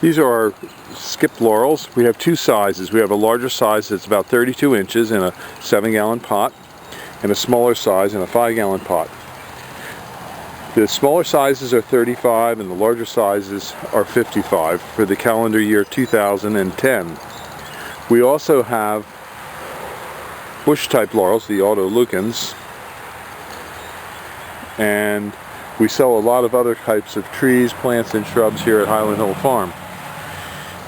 These are our skipped laurels. We have two sizes. We have a larger size that's about 32 inches in a 7-gallon pot, and a smaller size in a 5-gallon pot. The smaller sizes are 35 and the larger sizes are 55 for the calendar year 2010. We also have bush type laurels, the autoleucans, and we sell a lot of other types of trees, plants, and shrubs here at Highland Hill Farm.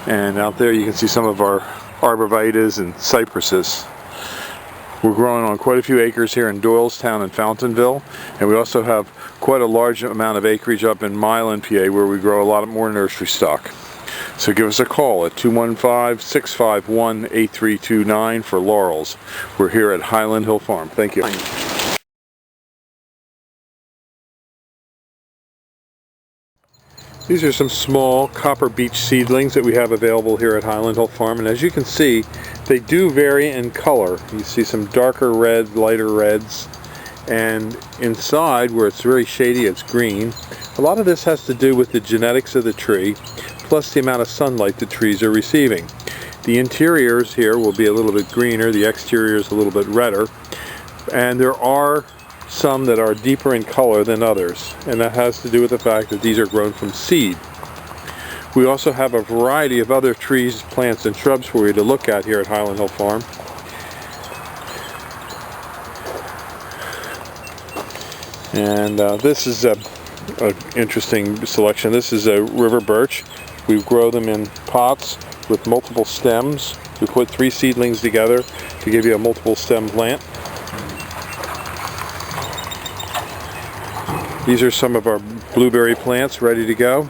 And out there you can see some of our Arborvitae and Cypresses. We're growing on quite a few acres here in Doylestown and Fountainville, and we also have quite a large amount of acreage up in Leyland, PA, where we grow a lot more nursery stock. So give us a call at 215-651-8329 for laurels. We're here at Highland Hill Farm. Thank you. These are some small copper beech seedlings that we have available here at Highland Hill Farm, and as you can see, they do vary in color. You see some darker red, lighter reds, and inside where it's very shady it's green. A lot of this has to do with the genetics of the tree, plus the amount of sunlight the trees are receiving. The interiors here will be a little bit greener, the exterior is a little bit redder, and there are some that are deeper in color than others, and that has to do with the fact that these are grown from seed. We also have a variety of other trees, plants, and shrubs for you to look at here at Highland Hill Farm. And this is an interesting selection. This is a river birch. We grow them in pots with multiple stems. We put 3 seedlings together to give you a multiple stem plant. These are some of our blueberry plants ready to go.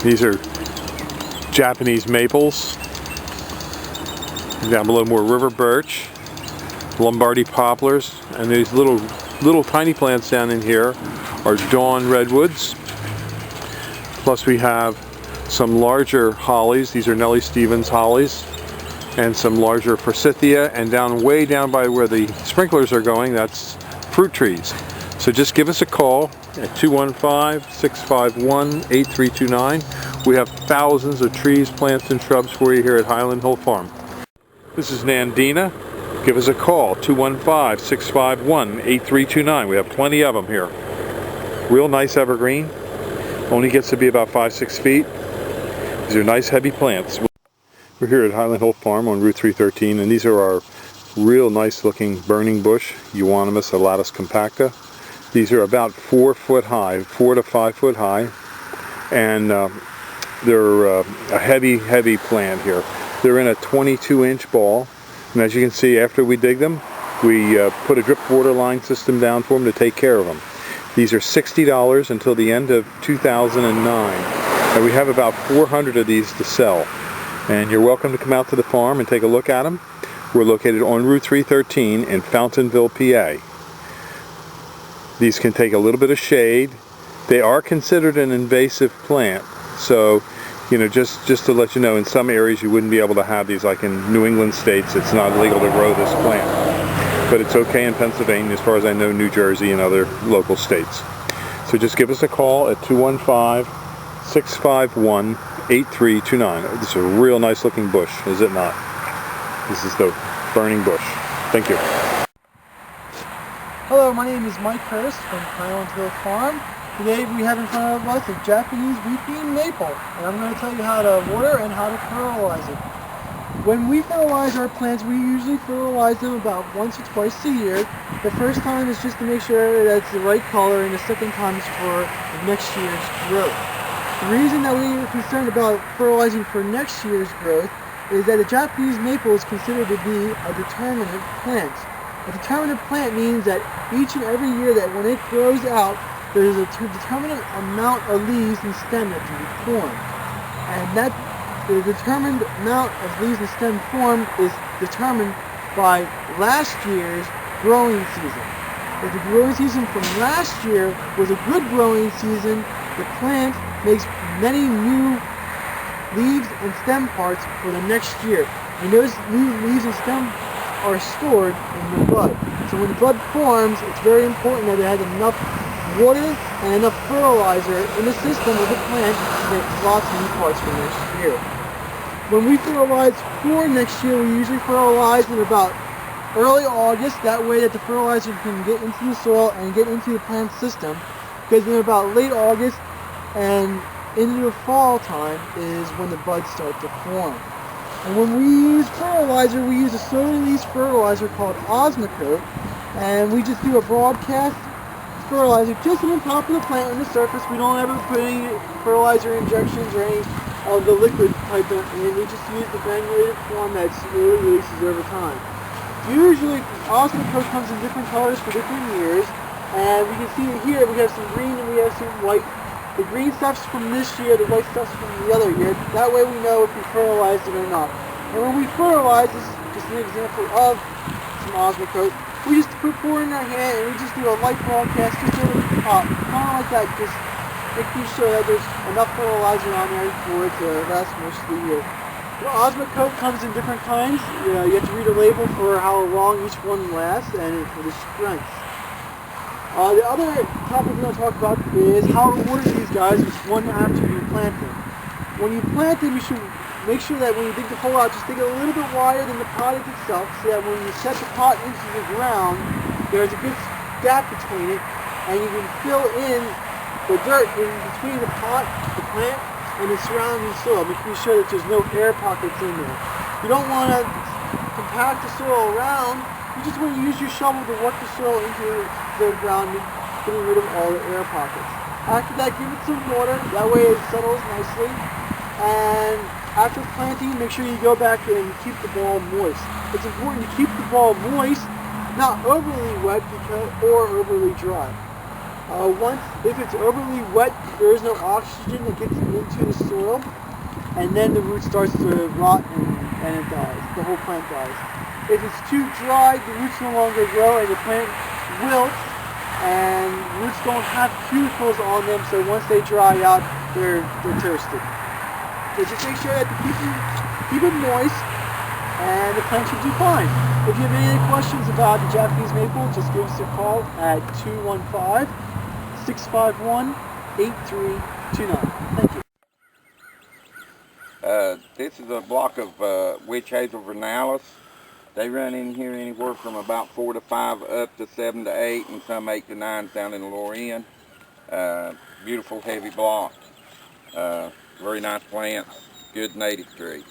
These are Japanese maples. Down below more river birch, Lombardy poplars, and these little tiny plants down in here are dawn redwoods. Plus we have some larger hollies. These are Nellie Stevens hollies, and some larger forsythia, and way down by where the sprinklers are going, that's fruit trees. So just give us a call at 215-651-8329. We have thousands of trees, plants, and shrubs for you here at Highland Hill Farm. This is Nandina. Give us a call, 215-651-8329. We have plenty of them here. Real nice evergreen. Only gets to be about 5-6 feet. These are nice heavy plants. We're here at Highland Hill Farm on Route 313, and these are our real nice looking burning bush, Euonymus alatus compacta. These are about 4 foot high, 4 to 5 foot high, and they're a heavy plant here. They're in a 22-inch ball, and as you can see, after we dig them, we put a drip water line system down for them to take care of them. These are $60 until the end of 2009, and we have about 400 of these to sell. And you're welcome to come out to the farm and take a look at them. We're located on Route 313 in Fountainville, PA. These can take a little bit of shade. They are considered an invasive plant, so just to let you know, in some areas you wouldn't be able to have these, like in New England states it's not legal to grow this plant, but it's okay in Pennsylvania, as far as I know, New Jersey, and other local states. So just give us a call at 215-651-8329. This is a real nice looking bush, is it not? This is the burning bush. Thank you. Hello, my name is Mike Hurst from Highland Hill Farm. Today we have in front of us a Japanese weeping maple, and I'm going to tell you how to water and how to fertilize it. When we fertilize our plants, we usually fertilize them about once or twice a year. The first time is just to make sure that it's the right color, and the second time is for next year's growth. The reason that we are concerned about fertilizing for next year's growth is that a Japanese maple is considered to be a determinate plant. A determinate plant means that each and every year that when it grows out, there's a determinate amount of leaves and stem that can be formed. And that the determined amount of leaves and stem formed is determined by last year's growing season. If the growing season from last year was a good growing season, the plant makes many new leaves and stem parts for the next year. And those new leaves and stem are stored in the bud. So when the bud forms, it's very important that it has enough water and enough fertilizer in the system of the plant to get lots of new parts for next year. When we fertilize for next year, we usually fertilize in about early August. That way that the fertilizer can get into the soil and get into the plant system. Because in about late August and into the fall time is when the buds start to form. And when we use fertilizer, we use a slow-release fertilizer called Osmocote, and we just do a broadcast fertilizer just on the top of the plant on the surface. We don't ever put any fertilizer injections or any of the liquid type in. We just use the granulated form that slowly releases over time. Usually, Osmocote comes in different colors for different years, and we can see it here. We have some green and we have some white. The green stuff's from this year, the white stuff's from the other year. That way we know if we fertilized it or not. And when we fertilize, this is just an example of some Osmocote. We just pour it in our hand and we just do a light broadcast just over the top. Kind of like that, just making sure that there's enough fertilizer on there for it to last most of the year. Well, Osmocote comes in different kinds. You have to read a label for how long each one lasts and for the strength. The other topic we're going to talk about is how to water these guys one after you plant them. When you plant them, you should make sure that when you dig the hole out, just dig it a little bit wider than the pot itself, so that when you set the pot into the ground, there's a good gap between it, and you can fill in the dirt in between the pot, the plant, and the surrounding soil, making sure that there's no air pockets in there. You don't want to compact the soil around. You just want to use your shovel to work the soil into the ground, getting rid of all the air pockets. After that, give it some water. That way it settles nicely. And after planting, make sure you go back and keep the ball moist. It's important to keep the ball moist, not overly wet or overly dry. If it's overly wet, there is no oxygen that gets into the soil, and then the root starts to rot and it dies. The whole plant dies. If it's too dry, the roots no longer grow and the plant wilts, and roots don't have cuticles on them, so once they dry out, they're toasted. So just make sure that keep it moist, and the plant should do fine. If you have any questions about the Japanese maple, just give us a call at 215-651-8329. Thank you. This is a block of witch hazel vernalis. They run in here anywhere from about 4 to 5 up to 7 to 8, and some 8 to 9 down in the lower end. Beautiful heavy block. Very nice plant. Good native tree.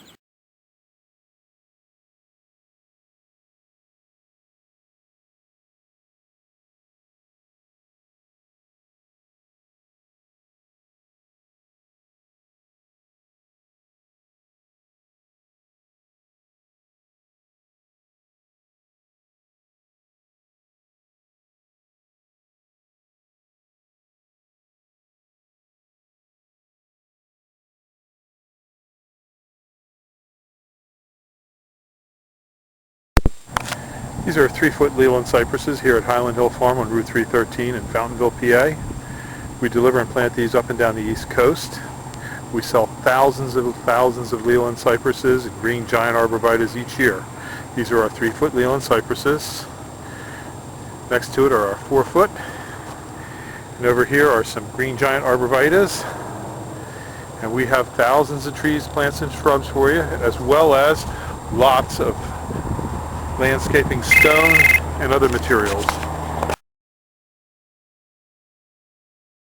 These are 3-foot Leyland cypresses here at Highland Hill Farm on Route 313 in Fountainville, PA. We deliver and plant these up and down the East Coast. We sell thousands of Leyland cypresses and green giant arborvitaes each year. These are our 3-foot Leyland cypresses. Next to it are our 4-foot. And over here are some green giant arborvitaes. And we have thousands of trees, plants, and shrubs for you, as well as lots of landscaping stone and other materials.